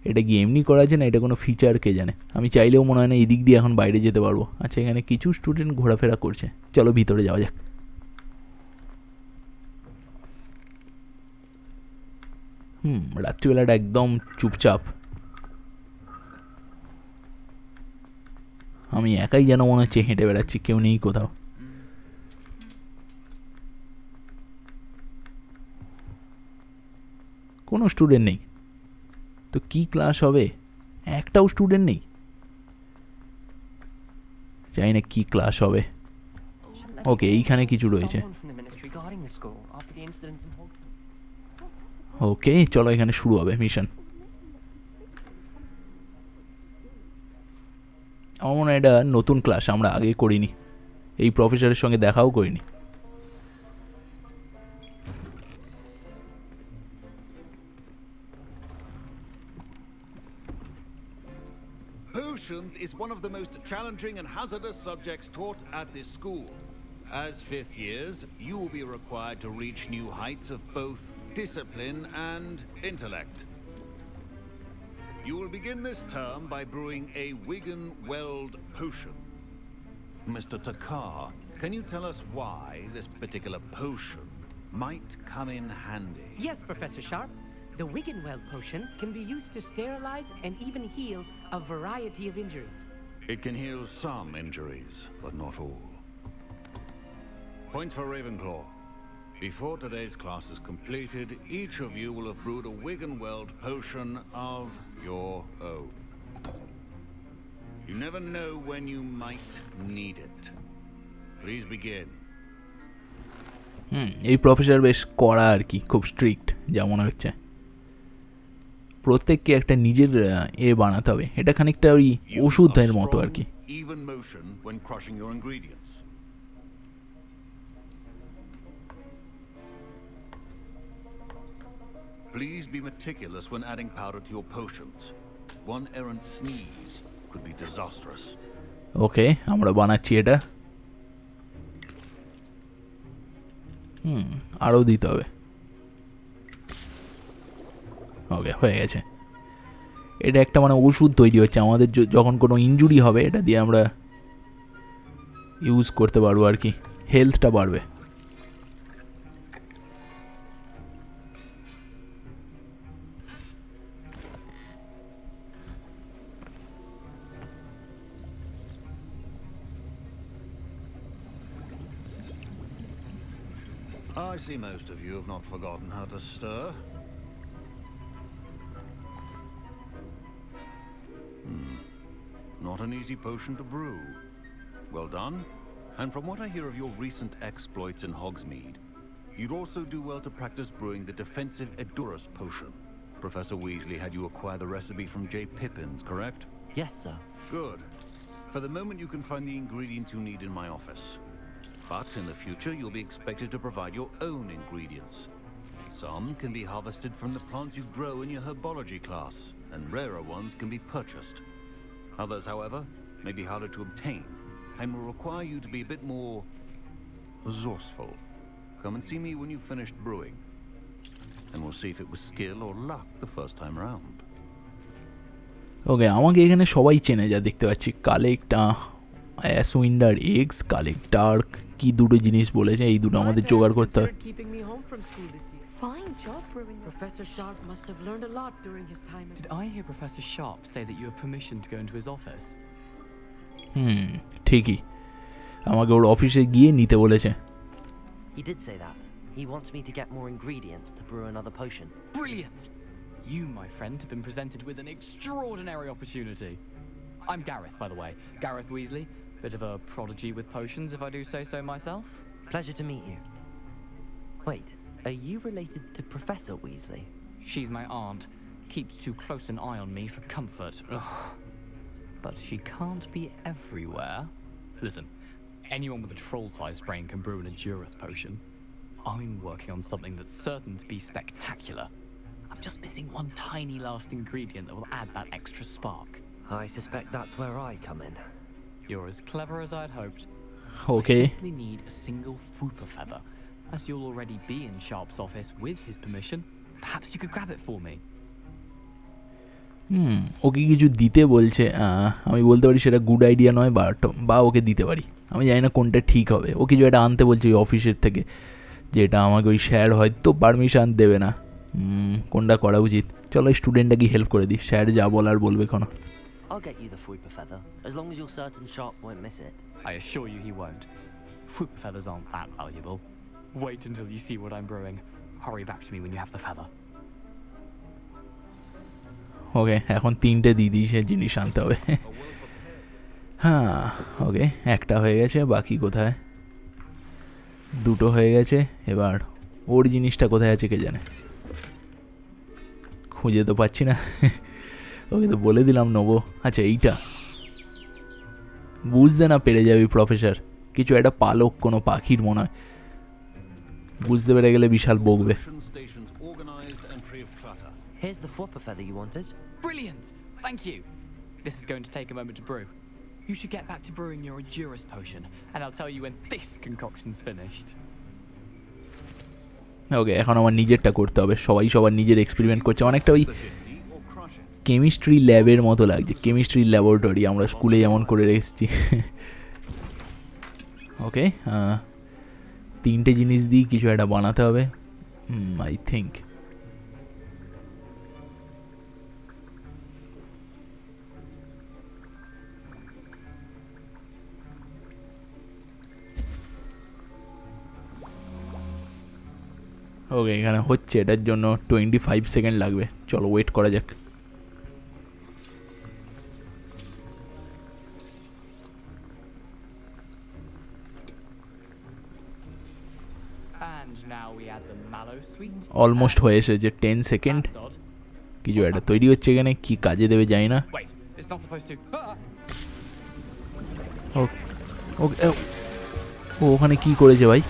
A: এটা কি এমনি করা আছে না এটা কোনো ফিচার কে জানে। আমি চাইলেও মনে হয় না এদিক দিয়ে এখন বাইরে যেতে পারবো। আচ্ছা এখানে কিছু স্টুডেন্ট ঘোরাফেরা করছে, চলো ভিতরে যাওয়া যাক। রাত্রিবেলাটা একদম চুপচাপ। আমি একাই যেন মনে হচ্ছে হেঁটে বেড়াচ্ছি, কেউ নেই কোথাও। কোনো স্টুডেন্ট নেই তো কি ক্লাস হবে? একটাও স্টুডেন্ট নেই, জানি না কি ক্লাস হবে। ওকে এইখানে কিছু রয়েছে। ওকে চলো এখানে শুরু হবে মিশন। আমার মনে হয় এটা নতুন ক্লাস, আমরা আগে করিনি, এই প্রফেসরের সঙ্গে দেখাও করিনি।
K: Potions is one of the most challenging and hazardous subjects taught at this school. As fifth years, you will be required to reach new heights of both discipline and intellect. You will begin this term by brewing a Wigan-Weld potion. Mr. Takar, can you tell us why this particular potion might come in handy?
L: Yes, Professor Sharp. The Wigan-Weld potion can be used to sterilize and even heal a variety of injuries.
K: It can heal some injuries, but not all. Points for Ravenclaw. Before today's class is completed, each of you will have brewed a Wigan-Weld potion of your own. You never know when you might need it. Please begin.
A: এই professor বেশ কড়া আর কি, খুব strict যা মনে হচ্ছে। প্রত্যেককে একটা নিজের বানাতে হবে, এটা খানিকটা ওই ওষুধের মতো আর কি।
K: Even motion when crushing your ingredients. Please be meticulous when adding powder to your potions. One errant sneeze could be disastrous.
A: ওকে আমরা বানাচ্ছি এটা। আরও দিতে হবে। ওকে হয়ে গেছে। এটা একটা মানে ওষুধ তৈরি হচ্ছে, আমাদের যখন কোনো ইনজুরি হবে এটা দিয়ে আমরা ইউজ করতে পারবো আর কি, হেলথটা বাড়বে।
K: I see most of you have not forgotten how to stir. Not an easy potion to brew. Well done. And from what I hear of your recent exploits in Hogsmeade, you'd also do well to practice brewing the defensive Edurus potion. Professor Weasley had you acquire the recipe from J. Pippin's, correct?
C: Yes, sir.
K: Good. For the moment you can find the ingredients you need in my office. But in the future you'll be expected to provide your own ingredients. Some can be harvested from the plants you grow in your herbology class, and rarer ones can be purchased. Others, however, may be harder to obtain and will require you to be a bit more resourceful. Come and see me when you've finished brewing, and we'll see if it was skill or luck the first time round.
A: ওকে আমাকে এখানে সবাই চেনে যা দেখতে পাচ্ছি। Collect অ্যাসউইন্ডার eggs, collect dark, কি দুটো জিনিস বলেছে, এই দুটো আমাদের জোগাড় করতে হবে।
H: Fine job brewing.
L: Professor Sharp must have learned a lot during his time.
M: Did I hear Professor Sharp say that you have permission to go into his office?
A: ঠিকই, আমাকে ওর অফিসে গিয়ে নিতে বলেছে।
C: He did say that. He wants me to get more ingredients to brew another potion.
M: Brilliant! You, my friend, have been presented with an extraordinary opportunity. I'm Gareth, by the way. Gareth Weasley. Bit of a prodigy with potions, if I do say so myself.
C: Pleasure to meet you. Wait, are you related to Professor Weasley?
M: She's my aunt. Keeps too close an eye on me for comfort. Ugh. But she can't be everywhere. Listen, anyone with a troll-sized brain can brew an Endurus potion. I'm working on something that's certain to be spectacular. I'm just missing one tiny last ingredient that will add that extra spark.
C: I suspect that's where I come in.
M: You're as clever as I'd hoped.
A: Okay.
M: I simply need a single Whooper feather. As you'll already be in Sharp's office with his permission, perhaps you could grab it for me.
A: ওকে কিছু দিতে বলছে, আমি বলতে পারি সেটা good idea নয়, বা ওকে দিতে পারি, আমি জানি না কোনটা ঠিক হবে। ও কিছু একটা আনতে বলছে ওই অফিসের থেকে, যেটা আমাকে ওই স্যার হয়তো পারমিশন দেবে না। কোনটা করা উচিত? চলো স্টুডেন্টটাকে হেল্প করে দিই, স্যার যা বলার বলবে কোনো।
C: I'll get you the Whooper feather, as long as you're certain Sharp won't miss it.
M: I assure you he won't. Whooper feathers aren't that valuable. Wait until you see what I'm brewing. Hurry back to me when you have the feather.
A: ওকে, এখন 3টে দিদি সে জিনিস আনতে হবে। হ্যাঁ ওকে, একটা হয়ে গেছে, বাকি কোথায়? 2টো হয়ে গেছে। এবার ওর জিনিসটা কোথায় আছে কে জানে, খুঁজে তো পাচ্ছি না। ওকে তো বলে দিলাম নেবো। আচ্ছা এইটা বুঝতে না পেরে যাবি প্রফেসর, কিছু একটা পালক কোনো পাখির মনে হয়, বুঝতে পেরে গেলে বিশাল বকবে।
C: Here's the Whooper feather you wanted.
M: Brilliant! Thank you. This is going to take a moment to brew. You should get back to brewing your Endurus potion, and I'll tell you when this concoction's finished.
A: ওকে, এখন আমার নিজেরটা করতে হবে। সবাই সবার নিজের experiment করছে, অনেকটা ওই কেমিস্ট্রি ল্যাবের মতো লাগছে, কেমিস্ট্রি ল্যাবরেটরি আমরা স্কুলে যেমন করে রেখেছি। ওকে, 3টে জিনিস দিয়ে কিছু একটা বানাতে হবে আই থিঙ্ক। ওকে, এখানে হচ্ছে, এটার জন্য 25 সেকেন্ড লাগবে। চলো ওয়েট করা যাক। অলমোস্ট হয়ে এসেছে, 10 সেকেন্ড। কিছু একটা তৈরি হচ্ছে এখানে, কি কাজে দেবে জানি না। ও ওখানে কি করেছে ভাই?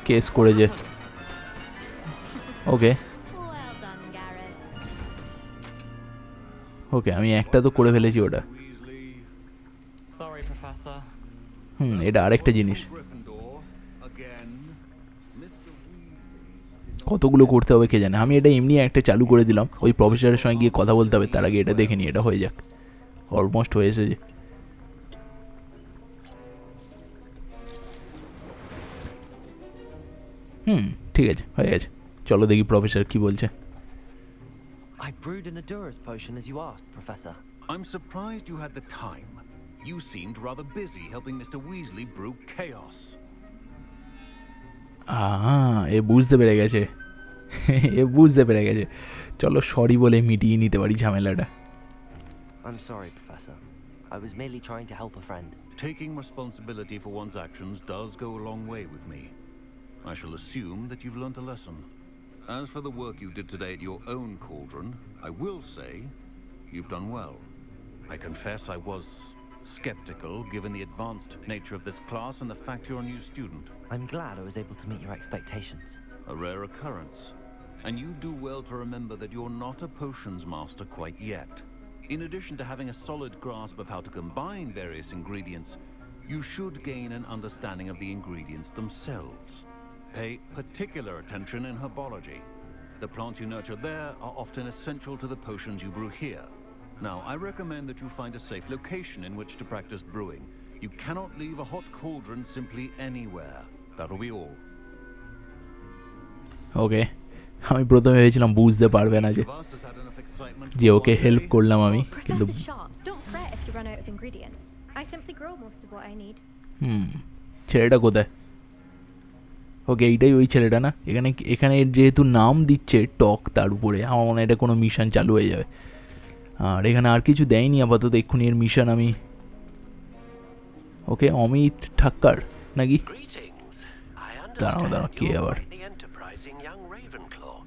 A: কেস করেছে। ওকে ওকে, আমি একটা তো করে ফেলেছি ওটা। এটা আরেকটা জিনিস। কতগুলো করতে হবে কে জানে। আমি এটা এমনি একটা চালু করে দিলাম, ওই প্রফেসরের সঙ্গে গিয়ে কথা বলতে হবে, তার আগে এটা দেখে নিই, এটা হয়ে যাক। অলমোস্ট হয়ে এসেছে। ঠিক আছে, হয়ে গেছে। চলো দেখি প্রফেসর কি বলছে।
C: I brewed an Endurus potion as you asked, Professor.
K: I'm surprised you had the time. You seemed rather busy helping Mr. Weasley brew chaos.
A: এ বুঝতে পেরে গেছে, এ বুঝতে পেরে গেছে। চলো সরি বলে মিটিয়ে নিতে পারি ঝামেলাটা।
C: I'm sorry, Professor. I was merely trying to help a friend.
K: Taking responsibility for one's actions does go a long way with me. I shall assume that you've learnt a lesson. As for the work you did today at your own cauldron, I will say you've done well. I confess I was skeptical given the advanced nature of this class and the fact you're a new student.
C: I'm glad I was able to meet your expectations.
K: A rare occurrence. And you do well to remember that you're not a potions master quite yet. In addition to having a solid grasp of how to combine various ingredients, you should gain an understanding of the ingredients themselves. Pay particular attention in herbology. The plants you nurture there are often essential to the potions you brew here. Now, I recommend that you find a safe location in which to practice brewing. You cannot leave a hot cauldron simply anywhere. That'll be all.
A: Okay. আমি প্রথমে ভেবেছিলাম বুঝতে পারবে না যে ওকে help করলাম আমি, কিন্তু ছেলেটা কোথায়? ওকে, এইটাই ওই ছেলেটা না? এখানে এখানে যেহেতু নাম দিচ্ছে টক তার উপরে, আমার মনে হয় এটা কোনো মিশন চালু হয়ে যাবে। আর এখানে আর কিছু দেয়নি আপাতত, এক্ষুনি এর মিশন আমি। ওকে, অমিত ঠাক্কর নাকি? দাঁড়াও কে আবার?
I: The enterprising young Ravenclaw.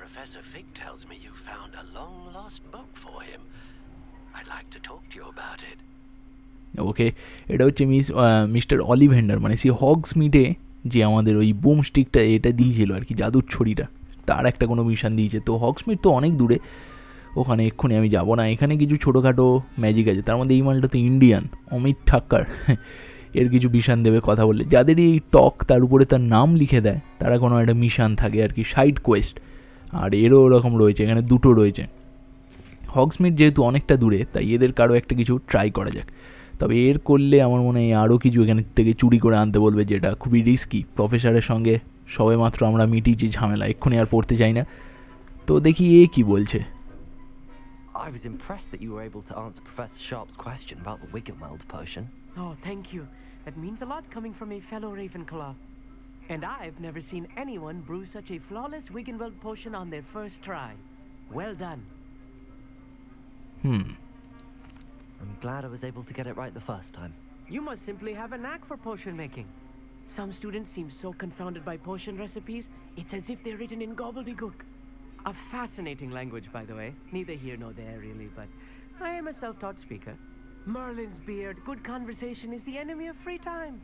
I: Professor Fig tells me you found a long-lost book for him. I'd like to talk to you about it.
A: ওকে, এটা হচ্ছে মিস্টার অলিভেন্ডার, মানে সেই হগসমিটে যে আমাদের ওই বুম স্টিকটা এটা দিয়েছিল আর কি, জাদুর ছড়িটা, তার একটা কোনো মিশন দিয়েছে। তো হগসমিট তো অনেক দূরে, ওখানে এক্ষুনি আমি যাব না। এখানে কিছু ছোটোখাটো ম্যাজিক আছে, তার মধ্যে এই মালটা তো ইন্ডিয়ান, অমিত ঠাক্কর, এর কিছু মিশন দেবে কথা বললে। যাদের এই টক তার উপরে তার নাম লিখে দেয় তারা কোনো একটা মিশন থাকে আর কি, সাইড কোয়েস্ট, আর এরও ওরকম রয়েছে, এখানে দুটো রয়েছে। হগসমিট যেহেতু অনেকটা দূরে, তাই এদের কারো একটা কিছু ট্রাই করা যাক। তবে এর করলে আমার মনে হয় আরও কিছু এখান থেকে চুরি করে আনতে বলবে, যেটা খুবই রিস্কি। প্রফেসরের সঙ্গে সবে মাত্র আমরা মিটিয়েছি ঝামেলা, এক্ষুনি আর পড়তে চাই না। তো দেখি এ কি বলছে।
C: I was impressed that you were able to answer Professor Sharp's question about the Wiggenweld potion.
L: Oh, thank you. That means a lot coming from a fellow Ravenclaw. And I've never seen anyone brew such a flawless Wiggenweld potion on their first try. Well done.
C: I'm glad I was able to get it right the first time.
L: You must simply have a knack for potion making. Some students seem so confounded by potion recipes, it's as if they're written in gobbledygook. A fascinating language, by the way. Neither here nor there, really, but I am a self-taught speaker. Merlin's beard, good conversation is the enemy of free time.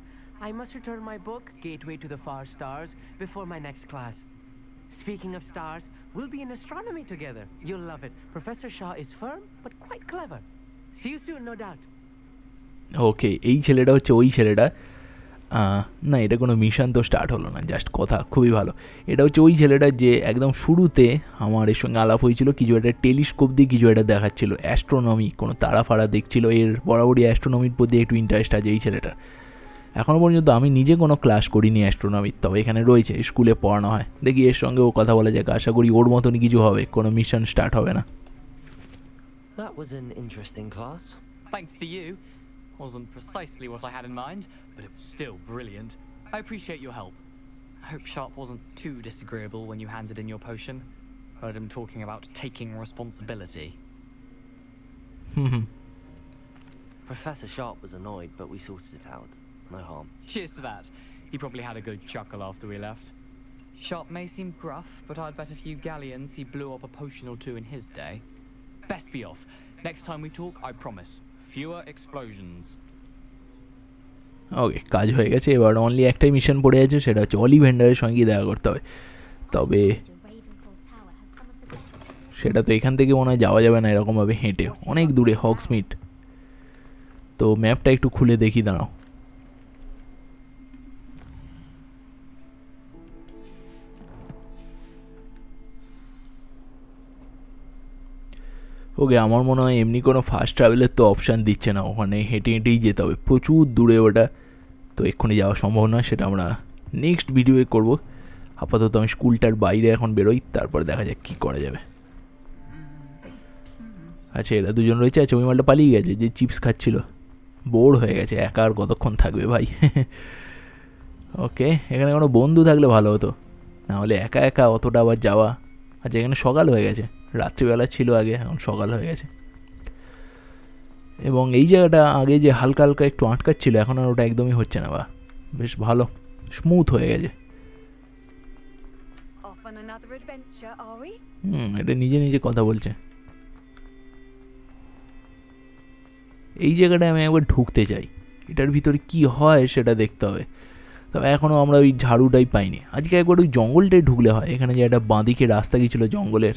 L: I must return my book, Gateway to the Far Stars, before my next class. Speaking of stars, we'll be in astronomy together. You'll love it. Professor Shah is firm, but quite clever. See you soon, no doubt.
A: ওকে, এই ছেলেটা হচ্ছে ওই ছেলেটা। না, এটা কোনো mission তো start হলো না, জাস্ট কথা। খুবই ভালো। এটা হচ্ছে ওই ছেলেটা যে একদম শুরুতে আমার এর সঙ্গে আলাপ হয়েছিল, কিছু একটা টেলিস্কোপ দিয়ে কিছু একটা দেখাচ্ছিল, অ্যাস্ট্রোনমি, কোনো তারা ফাড়া দেখছিল। এর বরাবরই অ্যাস্ট্রোনমির প্রতি একটু ইন্টারেস্ট আছে এই ছেলেটার। এখনও পর্যন্ত আমি নিজে কোনো ক্লাস করিনি অ্যাস্ট্রোনমির, তবে এখানে রয়েছে, স্কুলে পড়ানো হয়। দেখি এর সঙ্গে ও কথা বলা যাক, আশা করি ওর মতনই কিছু হবে, কোনো মিশন স্টার্ট হবে না।
C: That was an interesting class.
M: Thanks to you. Wasn't precisely what I had in mind, but it was still brilliant. I appreciate your help. I hope Sharp wasn't too disagreeable when you handed in your potion. Heard him talking about taking responsibility.
C: Professor Sharp was annoyed, but we sorted it out. No harm.
M: Cheers to that. He probably had a good chuckle after we left. Sharp may seem gruff, but I'd bet a few galleons he blew up a potion or two in his day. Best be off. Next time we talk, I promise, fewer explosions.
A: ওকে, কাজ হয়ে গেছে। এবার only একটাই mission পড়ে আছে, সেটা হচ্ছে অলিভেন্ডারের সঙ্গে দেখা করতে হবে। তবে সেটা তো এখান থেকে মনে হয় যাওয়া যাবে না এরকমভাবে হেঁটে, অনেক দূরে হগসমিট। তো ম্যাপটা একটু খুলে দেখি, দাঁড়াও। ওকে, আমার মনে হয় এমনি কোনো ফাস্ট ট্রাভেলের তো অপশান দিচ্ছে না, ওখানে হেঁটে হেঁটেই যেতে হবে, প্রচুর দূরে ওটা। তো এক্ষুনি যাওয়া সম্ভব নয়, সেটা আমরা নেক্সট ভিডিওয়ে করব। আপাতত আমি স্কুলটার বাইরে এখন বেরোই, তারপর দেখা যাক কী করা যাবে। আচ্ছা, এরা দুজন রয়েছে। আচ্ছা, ওই মালটা পালিয়ে গেছে যে চিপস খাচ্ছিল, বোর হয়ে গেছে, একা আর কতক্ষণ থাকবে ভাই। ওকে, এখানে কোনো বন্ধু থাকলে ভালো হতো, নাহলে একা একা অতটা আবার যাওয়া। আচ্ছা, এখানে সকাল হয়ে গেছে, রাত্রিবেলা ছিল আগে, এখন সকাল হয়ে গেছে। এবং এই জায়গাটা আগে যে হালকা হালকা একটু আটকাচ্ছিল, এখন আর ওটা একদমই হচ্ছে না, বা বেশ ভালো স্মুথ হয়ে গেছে। এটা নিজে নিজে কথা বলছে। এই জায়গাটায় আমি একবার ঢুকতে চাই, এটার ভিতরে কি হয় সেটা দেখতে হবে। তবে এখনও আমরা ওই ঝাড়ুটাই পাইনি। আজকে একবার ওই জঙ্গলটাই ঢুকলে হয়। এখানে যে একটা বাঁদিকে রাস্তা গিয়েছিলো জঙ্গলের,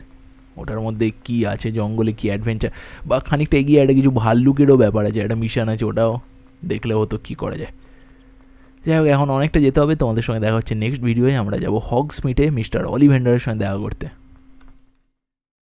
A: ওটার মধ্যে কি আছে, জঙ্গলে কি অ্যাডভেঞ্চার, বা খানিকটা এগিয়ে একটা কিছু ভাল্লুকেরও ব্যাপার আছে, একটা মিশন আছে, ওটাও দেখলে হতো কী করা যায়। যাই হোক, এখন অনেকটা যেতে হবে। তোমাদের সঙ্গে দেখা হচ্ছে নেক্সট ভিডিওয়ে। আমরা যাব হগসমিটে মিস্টার অলিভেন্ডারের সঙ্গে দেখা করতে।